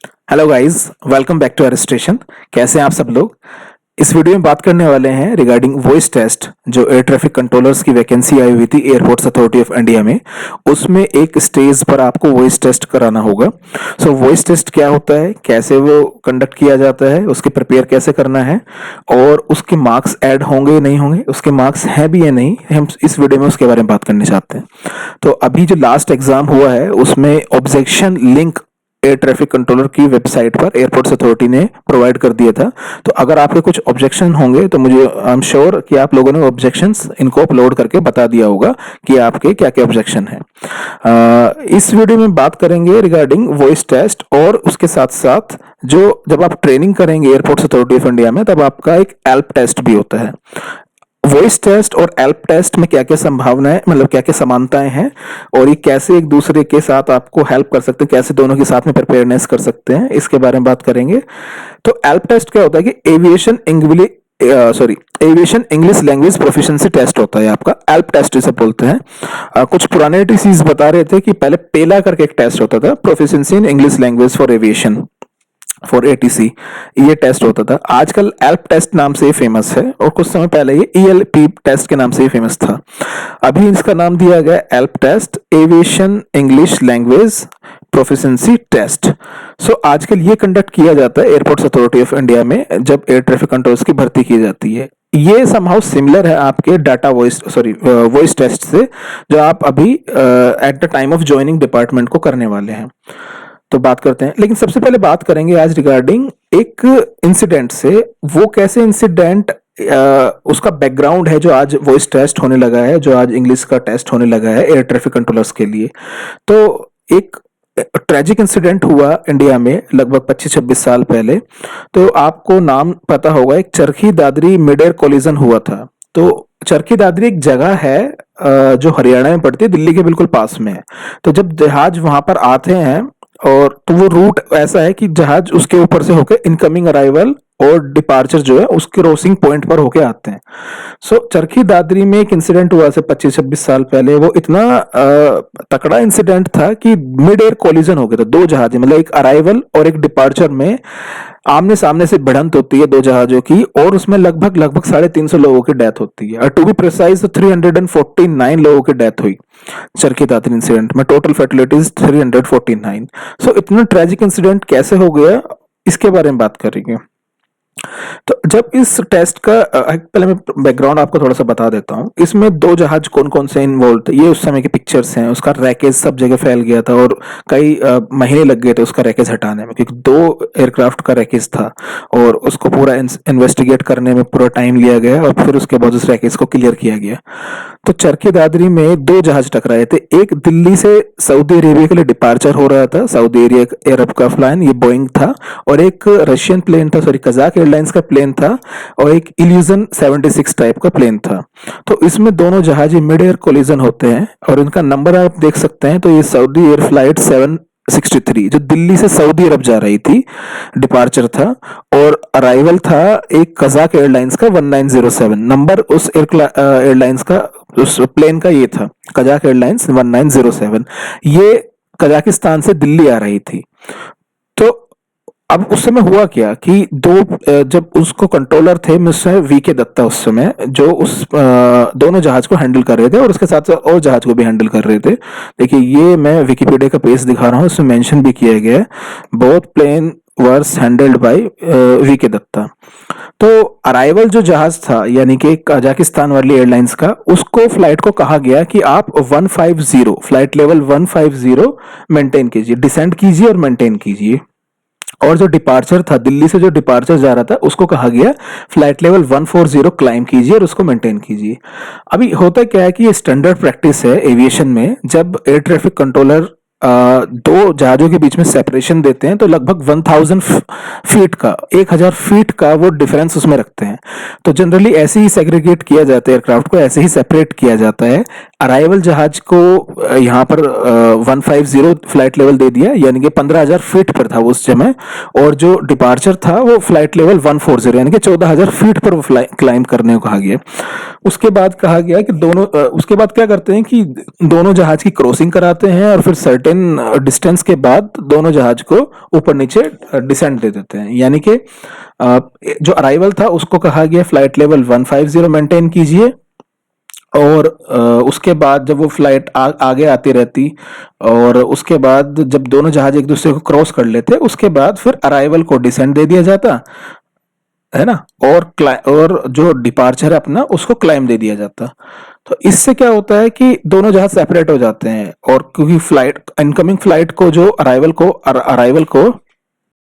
Hello guys, welcome back to our station. कैसे हैं आप सब लोग। इस वीडियो में बात करने वाले हैं रिगार्डिंग वॉइस टेस्ट। जो एयर ट्रैफिक कंट्रोलर्स की वैकेंसी आई हुई थी एयरपोर्ट्स अथॉरिटी ऑफ इंडिया में, उसमें एक स्टेज पर आपको वॉइस टेस्ट कराना होगा। सो वॉइस टेस्ट क्या होता है, कैसे वो कंडक्ट किया जाता है, उसके प्रिपेयर कैसे करना है और उसके मार्क्स ऐड होंगे या नहीं होंगे, उसके मार्क्स हैं भी या नहीं, हम इस वीडियो में उसके बारे में बात करना चाहते हैं। तो अभी जो लास्ट एग्जाम हुआ है उसमें objection link air traffic controller की वेबसाइट पर एयरपोर्ट्स अथॉरिटी ने प्रोवाइड कर दिया था। तो अगर आपके कुछ ऑब्जेक्शन होंगे तो मुझे आई एम श्योर कि आप लोगों ने ऑब्जेक्शंस इनको अपलोड करके बता दिया होगा कि आपके क्या क्या ऑब्जेक्शन है। इस वीडियो में बात करेंगे रिगार्डिंग वॉइस टेस्ट और उसके साथ साथ जो जब आप ट्रेनिंग करेंगे एयरपोर्ट्स अथॉरिटी ऑफ इंडिया में तब आपका एक एल्प टेस्ट भी होता है। वॉइस टेस्ट और एल्प टेस्ट में क्या क्या संभावनाएं, मतलब क्या क्या समानताएं हैं और ये कैसे एक दूसरे के साथ आपको हेल्प कर सकते हैं, कैसे दोनों के साथ में प्रिपेयरनेस कर सकते हैं, इसके बारे में बात करेंगे। तो एल्प टेस्ट क्या होता है कि aviation English language proficiency test होता है आपका। एल्प टेस्ट इसे बोलते हैं। कुछ पुराने टीसीज बता रहे थे कि पहले पेला करके एक टेस्ट होता था, proficiency in English language for aviation, for ATC. ये टेस्ट होता था, आजकल एल्प टेस्ट नाम से ही फेमस है और कुछ समय पहले ये ईएलपी टेस्ट के नाम से ही फेमस था। अभी इसका नाम दिया गया ELP test, aviation English language proficiency test. So आजकल ये कंडक्ट किया जाता है एयरपोर्ट्स अथॉरिटी ऑफ इंडिया में जब एयर ट्रैफिक कंट्रोलर्स की भर्ती की जाती है। ये समहाउ सिमिलर है आपके डाटा वॉइस टेस्ट से, जो आप अभी at the time of joining department को करने वाले हैं। तो बात करते हैं, लेकिन सबसे पहले बात करेंगे आज रिगार्डिंग एक इंसिडेंट से। वो कैसे इंसिडेंट, उसका बैकग्राउंड है जो आज वॉइस टेस्ट होने लगा है, जो आज इंग्लिश का टेस्ट होने लगा है एयर ट्रैफिक कंट्रोलर्स के लिए। तो एक ट्रेजिक इंसिडेंट हुआ इंडिया में लगभग 25-26 साल पहले। तो आपको नाम पता होगा, एक Charkhi Dadri mid air collision हुआ था। तो चरखी दादरी एक जगह है जो हरियाणा में पड़ती है, दिल्ली के बिल्कुल पास में है। तो जब जहाज वहां पर आते हैं और तो वो रूट ऐसा है कि जहाज उसके ऊपर से होकर इनकमिंग अराइवल और डिपार्चर जो है उस क्रॉसिंग पॉइंट पर होके आते हैं। सो चरखी दादरी में एक इंसिडेंट हुआ से 25-26 साल पहले। वो इतना तकड़ा इंसिडेंट था कि मिड एयर कोलिजन हो गया था दो जहाज, मतलब एक अराइवल और एक डिपार्चर में आमने सामने से भिड़ंत होती है दो जहाजों की, और उसमें लगभग लगभग 350 लोगों की डेथ होती है। और टू बी प्रिसाइज 349 लोगों की डेथ हुई चरखी दादरी इंसिडेंट में, टोटल फैटिलिटीज 349। सो इतना ट्रेजिक इंसिडेंट कैसे हो गया, इसके बारे में बात करेंगे। तो जब इस टेस्ट का पहले मैं बैकग्राउंड आपको थोड़ा सा बता देता हूँ। इसमें दो जहाज कौन कौन से इन्वॉल्व थे, ये उस समय की पिक्चर्स हैं। उसका रैकेज सब जगह फैल गया था और कई महीने लग गए थे उसका रैकेज हटाने में, क्योंकि दो एयरक्राफ्ट का रैकेज था और उसको पूरा इन्वेस्टिगेट करने में पूरा टाइम लिया गया और फिर उसके बाद उस रैकेज को क्लियर किया गया। तो चरखी दादरी में दो जहाज टकराए थे। एक दिल्ली से सऊदी अरेबिया के लिए डिपार्चर हो रहा था, सऊदी अरब का फ्लाइन, ये बोइंग था। और एक रशियन प्लेन था, सॉरी कजाक एयरलाइंस का प्लेन था, और एक इल्यूजन 76 टाइप का प्लेन था। तो इसमें दोनों जहाज मिड एयर कोलिजन होते हैं और इनका नंबर आप देख सकते हैं। तो ये सऊदी एयर फ्लाइट 763 जो दिल्ली से सऊदी अरब जा रही थी, डिपार्चर था, और अराइवल था एक कजाक एयरलाइंस का 1907 नंबर। उस एयरलाइंस का, उस प्लेन का ये था कजाक एयरलाइंस 1907। ये कजाकिस्तान से दिल्ली आ रही थी। तो अब उस समय हुआ क्या कि जब उसको कंट्रोलर थे मिस्टर वीके दत्ता उस समय, जो उस दोनों जहाज को हैंडल कर रहे थे और उसके साथ साथ और जहाज को भी हैंडल कर रहे थे। देखिए ये मैं विकिपीडिया का पेज दिखा रहा हूँ, इसमें मेंशन भी किया गया है, both plane were handled by VK Datta. तो अराइवल जो जहाज था यानी कि कजाकिस्तान वाली एयरलाइंस का, उसको फ्लाइट को कहा गया कि आप 150 फ्लाइट लेवल 150 मेंटेन कीजिए, डिसेंड कीजिए और मेंटेन कीजिए। और जो डिपार्चर था दिल्ली से, जो डिपार्चर जा रहा था, उसको कहा गया फ्लाइट लेवल 140 क्लाइम कीजिए और उसको मेंटेन कीजिए। अभी होता क्या है कि ये स्टैंडर्ड प्रैक्टिस है एविएशन में, जब एयर ट्रैफिक कंट्रोलर दो जहाजों के बीच में सेपरेशन देते हैं तो लगभग 1000 फीट का, 1000 फीट का वो डिफरेंस उसमें रखते हैं। तो जनरली ऐसे ही सेग्रीगेट किया जाता है एयरक्राफ्ट को, ऐसे ही सेपरेट किया जाता है। अराइवल जहाज को यहाँ पर 150 फ्लाइट लेवल दे दिया, यानी कि 15000 फीट पर था वो उस समय, और जो डिपार्चर था वो फ्लाइट लेवल 140 यानी कि 14000 फीट पर वो क्लाइम करने को कहा गया। उसके बाद कहा गया कि दोनों उसके बाद क्या करते हैं कि दोनों जहाज की क्रॉसिंग कराते हैं और फिर सर्टेन सर्टेन डिस्टेंस के बाद दोनों जहाज को ऊपर नीचे डिसेंड दे देते हैं। यानी कि जो अराइवल था उसको कहा गया फ्लाइट लेवल 150 मेंटेन कीजिए, और उसके बाद जब वो फ्लाइट आगे आती रहती, और उसके बाद जब दोनों जहाज एक दूसरे को क्रॉस कर लेते, उसके बाद फिर अराइवल को डिसेंड दे दिया जाता है ना, और जो डिपार्चर है अपना उसको क्लाइम दे दिया जाता। तो इससे क्या होता है कि दोनों जहाज सेपरेट हो जाते हैं, और क्योंकि फ्लाइट इनकमिंग फ्लाइट को जो अराइवल को